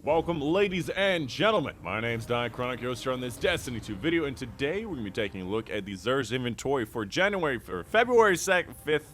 Welcome, ladies and gentlemen. My name's Dychronic, your host here on this Destiny 2 video, and today we're going to be taking a look at the Xur's inventory for February 5th,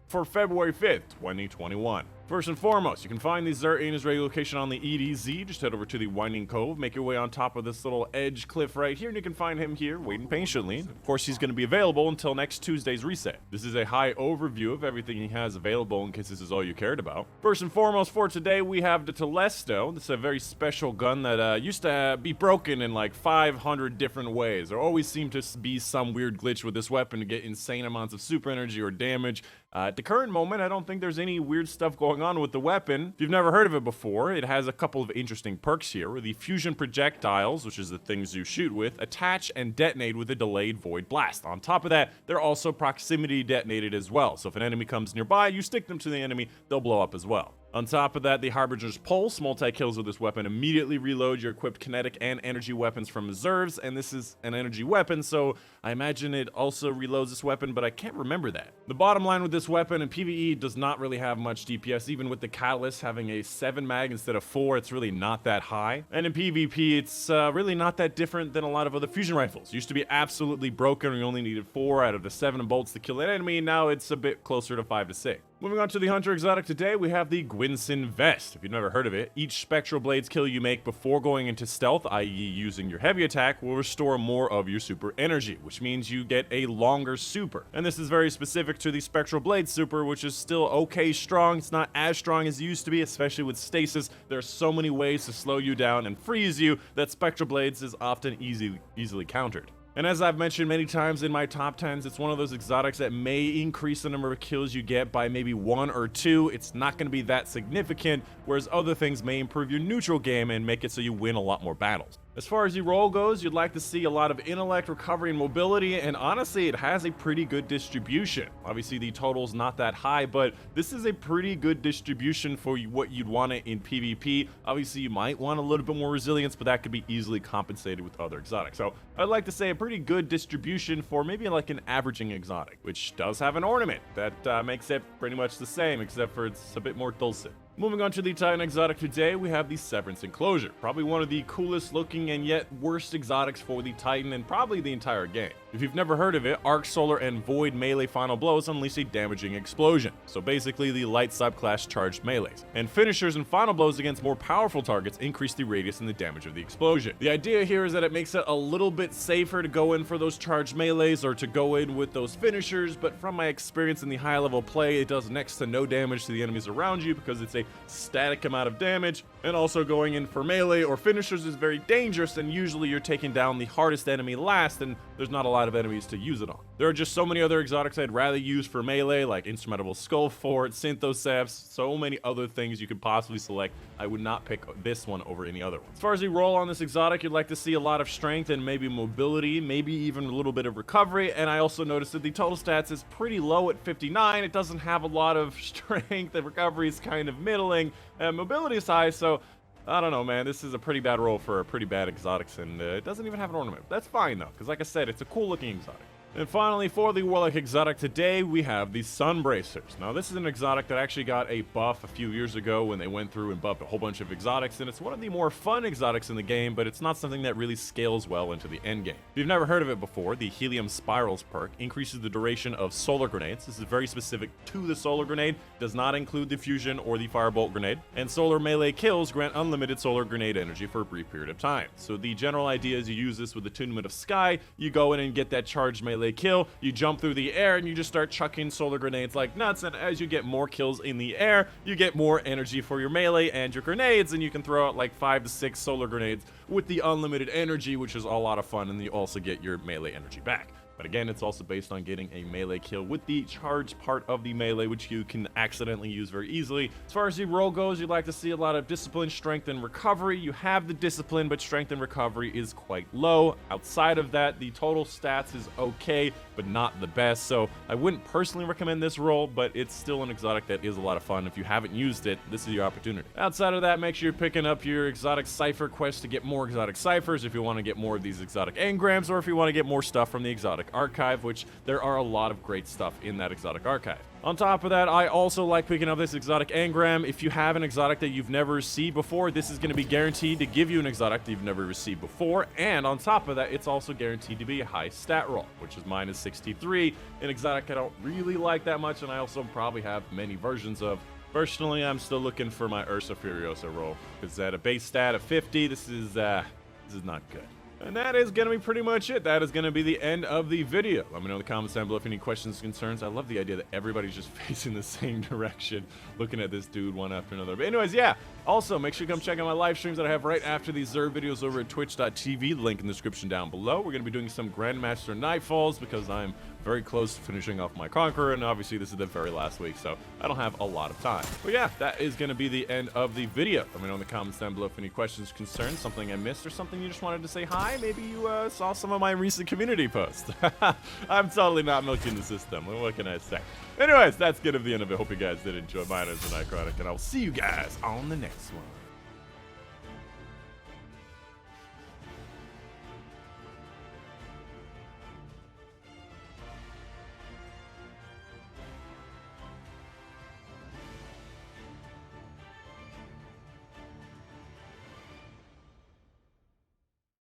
2021. First and foremost, you can find the Xur in his regular location on the EDZ. Just head over to the Winding Cove, make your way on top of this little edge cliff right here, and you can find him here, waiting patiently. Of course, he's going to be available until next Tuesday's reset. This is a high overview of everything he has available in case this is all you cared about. First and foremost for today, we have the Telesto. This is a very special gun that used to be broken in like 500 different ways. There always seemed to be some weird glitch with this weapon to get insane amounts of super energy or damage. At the current moment, I don't think there's any weird stuff going on with the weapon. If you've never heard of it before, it has a couple of interesting perks here, where the fusion projectiles, which is the things you shoot with, attach and detonate with a delayed void blast. On top of that, they're also proximity detonated as well, so if an enemy comes nearby, you stick them to the enemy, they'll blow up as well. On top of that, the Harbinger's Pulse, multi-kills with this weapon immediately reload your equipped kinetic and energy weapons from Xur's, and this is an energy weapon, so I imagine it also reloads this weapon, but I can't remember that. The bottom line with this weapon in PvE does not really have much DPS, even with the Catalyst having a 7 mag instead of 4, it's really not that high. And in PvP, it's really not that different than a lot of other fusion rifles. Used to be absolutely broken, you only needed 4 out of the 7 bolts to kill an enemy, now it's a bit closer to 5 to 6. Moving on to the Hunter exotic today, we have the Gwisin Vest. If you've never heard of it, each Spectral Blades kill you make before going into stealth, i.e. using your heavy attack, will restore more of your super energy, which means you get a longer super. And this is very specific to the Spectral Blade super, which is still okay strong. It's not as strong as it used to be, especially with stasis. There are so many ways to slow you down and freeze you that Spectral Blades is often easily countered. And as I've mentioned many times in my top 10s, it's one of those exotics that may increase the number of kills you get by maybe 1 or 2. It's not going to be that significant, whereas other things may improve your neutral game and make it so you win a lot more battles. As far as the role goes, you'd like to see a lot of intellect, recovery, and mobility, and honestly, it has a pretty good distribution. Obviously, the total's not that high, but this is a pretty good distribution for what you'd want it in PvP. Obviously, you might want a little bit more resilience, but that could be easily compensated with other exotics. So I'd like to say a pretty good distribution for maybe like an averaging exotic, which does have an ornament that makes it pretty much the same, except for it's a bit more dulcet. Moving on to the Titan exotic today, we have the Severance Enclosure. Probably one of the coolest looking and yet worst exotics for the Titan and probably the entire game. If you've never heard of it, Arc, Solar, and Void melee final blows unleash a damaging explosion. So basically the light subclass charged melees. And finishers and final blows against more powerful targets increase the radius and the damage of the explosion. The idea here is that it makes it a little bit safer to go in for those charged melees or to go in with those finishers, but from my experience in the high level play, it does next to no damage to the enemies around you because it's a static amount of damage, and also going in for melee or finishers is very dangerous, and usually you're taking down the hardest enemy last, and there's not a lot of enemies to use it on. There are just so many other exotics I'd rather use for melee, like Instrumentable Skull Fort, Synthoceps, so many other things you could possibly select. I would not pick this one over any other one. As far as the roll on this exotic, you'd like to see a lot of strength and maybe mobility, maybe even a little bit of recovery, and I also noticed that the total stats is pretty low at 59. It doesn't have a lot of strength, the recovery is kind of middling, and mobility is high, so I don't know, man. This is a pretty bad roll for a pretty bad exotics, and it doesn't even have an ornament. That's fine, though, because like I said, it's a cool-looking exotic. And finally, for the Warlock exotic today, we have the Sunbracers. Now, this is an exotic that actually got a buff a few years ago when they went through and buffed a whole bunch of exotics, and it's one of the more fun exotics in the game, but it's not something that really scales well into the end game. If you've never heard of it before, the Helium Spirals perk increases the duration of solar grenades. This is very specific to the solar grenade, does not include the fusion or the firebolt grenade, and solar melee kills grant unlimited solar grenade energy for a brief period of time. So the general idea is you use this with Attunement of Sky, you go in and get that charged melee kill, you jump through the air and you just start chucking solar grenades like nuts, and as you get more kills in the air, you get more energy for your melee and your grenades, and you can throw out like 5 to 6 solar grenades with the unlimited energy, which is a lot of fun, and you also get your melee energy back. But again, it's also based on getting a melee kill with the charge part of the melee, which you can accidentally use very easily. As far as the roll goes, you'd like to see a lot of discipline, strength, and recovery. You have the discipline, but strength and recovery is quite low. Outside of that, the total stats is okay, but not the best. So I wouldn't personally recommend this roll, but it's still an exotic that is a lot of fun. If you haven't used it, this is your opportunity. Outside of that, make sure you're picking up your exotic cipher quest to get more exotic ciphers if you want to get more of these exotic engrams, or if you want to get more stuff from the exotic archive, which there are a lot of great stuff in that exotic archive. On top of that, I also like picking up this exotic engram. If you have an exotic that you've never received before, this is going to be guaranteed to give you an exotic that you've never received before. And on top of that, it's also guaranteed to be a high stat roll, which is minus 63. An exotic I don't really like that much, and I also probably have many versions of. Personally, I'm still looking for my Ursa Furiosa roll, because at a base stat of 50, this is not good. And that is going to be pretty much it. That is going to be the end of the video. Let me know in the comments down below if any questions or concerns. I love the idea that everybody's just facing the same direction, looking at this dude one after another. But anyways, yeah. Also, make sure you come check out my live streams that I have right after these Xur videos over at twitch.tv. Link in the description down below. We're going to be doing some Grandmaster Nightfalls because I'm very close to finishing off my Conqueror, and obviously this is the very last week, so I don't have a lot of time. But yeah, that is going to be the end of the video. Let me know in the comments down below if any questions, concerns, something I missed, or something you just wanted to say hi. Maybe you saw some of my recent community posts. I'm totally not milking the system. What can I say? Anyways, that's going to be the end of it. Hope you guys did enjoy. My name is Dychronic, and I'll see you guys on the next one.